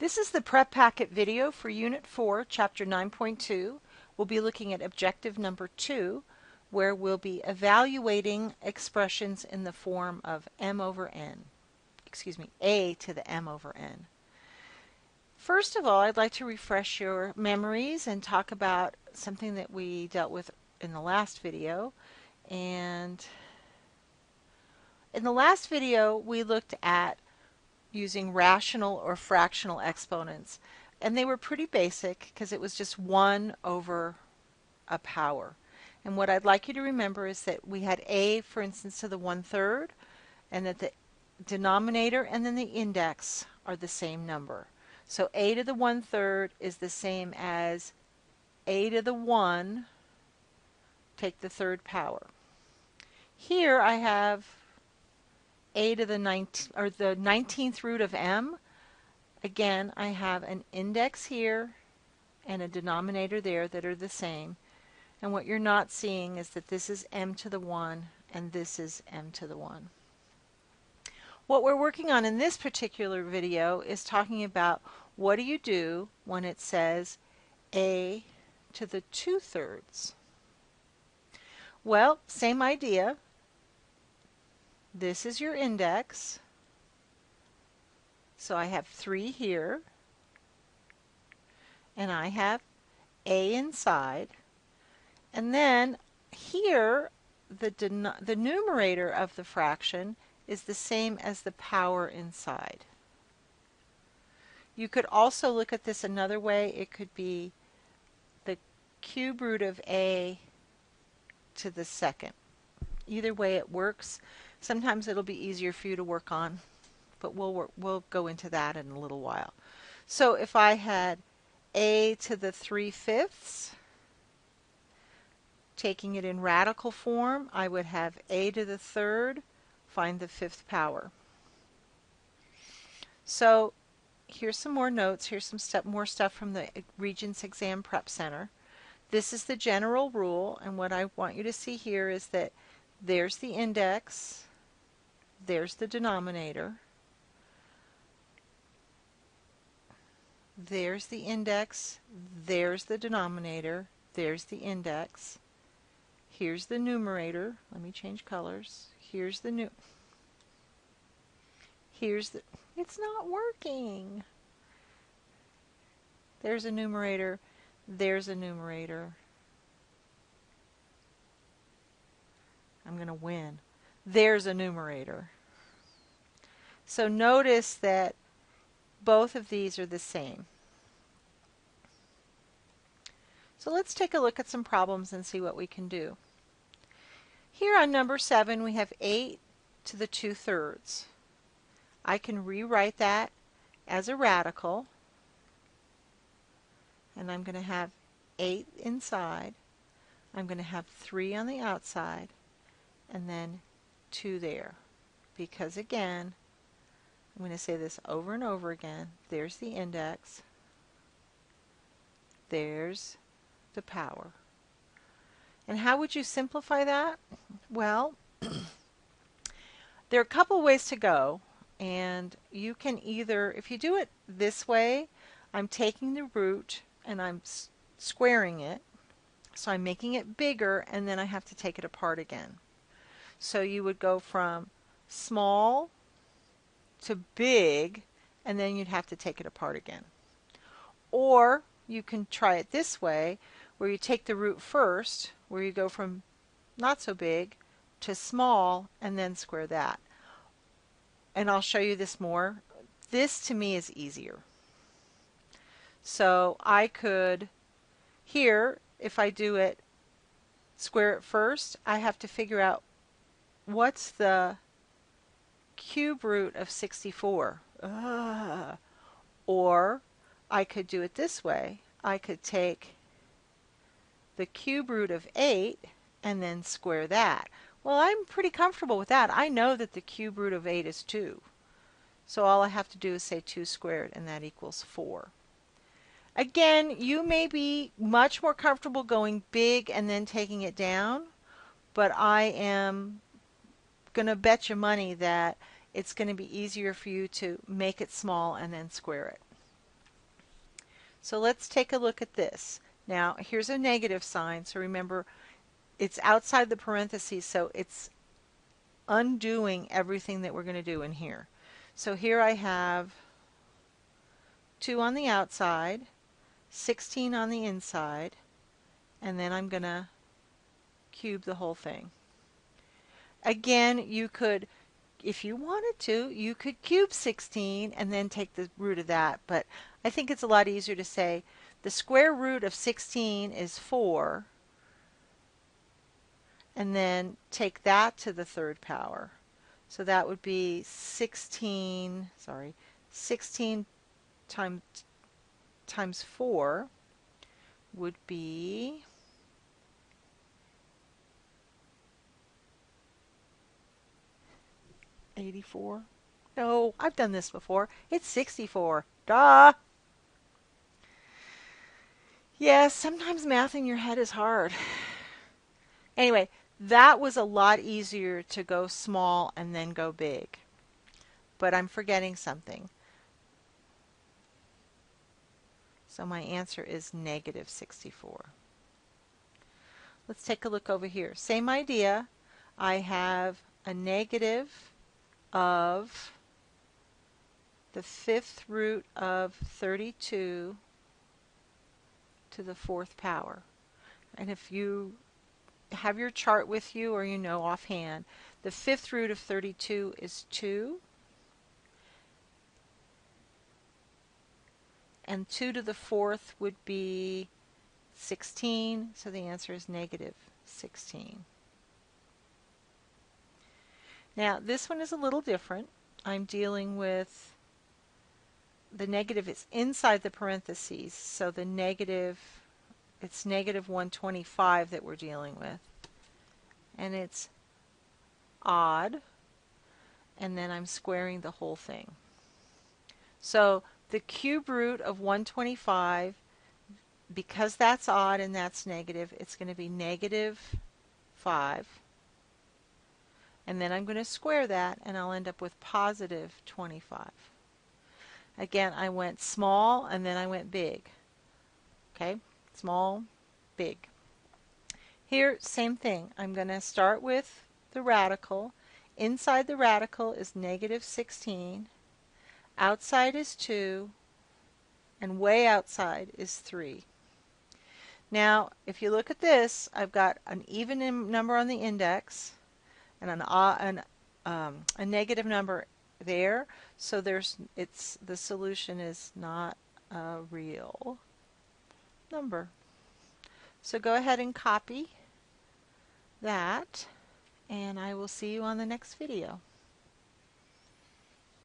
This is the prep packet video for Unit 4, Chapter 9.2. We'll be looking at objective number 2, where we'll be evaluating expressions in the form of m over n. A to the m over n. First of all, I'd like to refresh your memories and talk about something that we dealt with in the last video. And in the last video, we looked at using rational or fractional exponents. And they were pretty basic because it was just 1 over a power. And what I'd like you to remember is that we had a, for instance, to the 1/3, and that the denominator and then the index are the same number. So a to the 1/3 is the same as a to the 1, take the third power. Here I have a to the 19th root of m. Again, I have an index here and a denominator there that are the same. And what you're not seeing is that this is m to the 1 and this is m to the 1. What we're working on in this particular video is talking about what do you do when it says a to the 2/3. Well, same idea. This is your index. So I have 3 here. And I have a inside. And then here, the numerator of the fraction is the same as the power inside. You could also look at this another way. It could be the cube root of a to the 2nd. Either way it works. Sometimes it'll be easier for you to work on, but we'll go into that in a little while. So if I had a to the 3/5, taking it in radical form, I would have a to the 3rd, find the 5th power. So here's some more notes. Here's some more stuff from the Regents Exam Prep Center. This is the general rule, and what I want you to see here is that there's the index, there's the denominator, there's the index, there's the denominator, there's the index, here's the numerator. Let me change colors. Here's the it's not working. There's a numerator, there's a numerator. I'm going to win. There's a numerator. So notice that both of these are the same. So let's take a look at some problems and see what we can do. Here on number 7 we have 8 to the 2/3. I can rewrite that as a radical, and I'm going to have 8 inside. I'm going to have 3 on the outside, and then 2 there. Because again, I'm going to say this over and over again. There's the index. There's the power. And how would you simplify that? Well, there are a couple ways to go. And you can either, if you do it this way, I'm taking the root and I'm squaring it. So I'm making it bigger, and then I have to take it apart again. So you would go from small to big, and then you'd have to take it apart again. Or you can try it this way, where you take the root first, where you go from not so big to small, and then square that. And I'll show you this more. This to me is easier. So I could, here, if I do it, square it first, I have to figure out what's the cube root of 64. Or I could do it this way. I could take the cube root of 8 and then square that. Well, I'm pretty comfortable with that. I know that the cube root of 8 is 2. So all I have to do is say 2 squared, and that equals 4. Again, you may be much more comfortable going big and then taking it down, but I am going to bet you money that it's going to be easier for you to make it small and then square it. So let's take a look at this. Now here's a negative sign, so remember it's outside the parentheses, so it's undoing everything that we're going to do in here. So here I have 2 on the outside, 16 on the inside, and then I'm going to cube the whole thing. Again, you could, if you wanted to, you could cube 16 and then take the root of that, but I think it's a lot easier to say the square root of 16 is 4, and then take that to the third power. So that would be 16 times 4 would be 84. No, I've done this before. It's 64. Duh! Yes, sometimes math in your head is hard. Anyway, that was a lot easier to go small and then go big. But I'm forgetting something. So my answer is negative 64. Let's take a look over here. Same idea. I have a negative of the 5th root of 32 to the 4th power. And if you have your chart with you or you know offhand, the 5th root of 32 is 2. And 2 to the 4th would be 16, so the answer is negative 16. Now this one is a little different. I'm dealing with the negative is inside the parentheses, so the negative, it's negative 125 that we're dealing with. And it's odd, and then I'm squaring the whole thing. So the cube root of 125, because that's odd and that's negative, it's going to be negative 5. And then I'm going to square that, and I'll end up with positive 25. Again, I went small, and then I went big. Okay, small, big. Here, same thing. I'm going to start with the radical. Inside the radical is negative 16. Outside is 2. And way outside is 3. Now, if you look at this, I've got an even number on the index and a negative number there. So the solution is not a real number. So go ahead and copy that, and I will see you on the next video.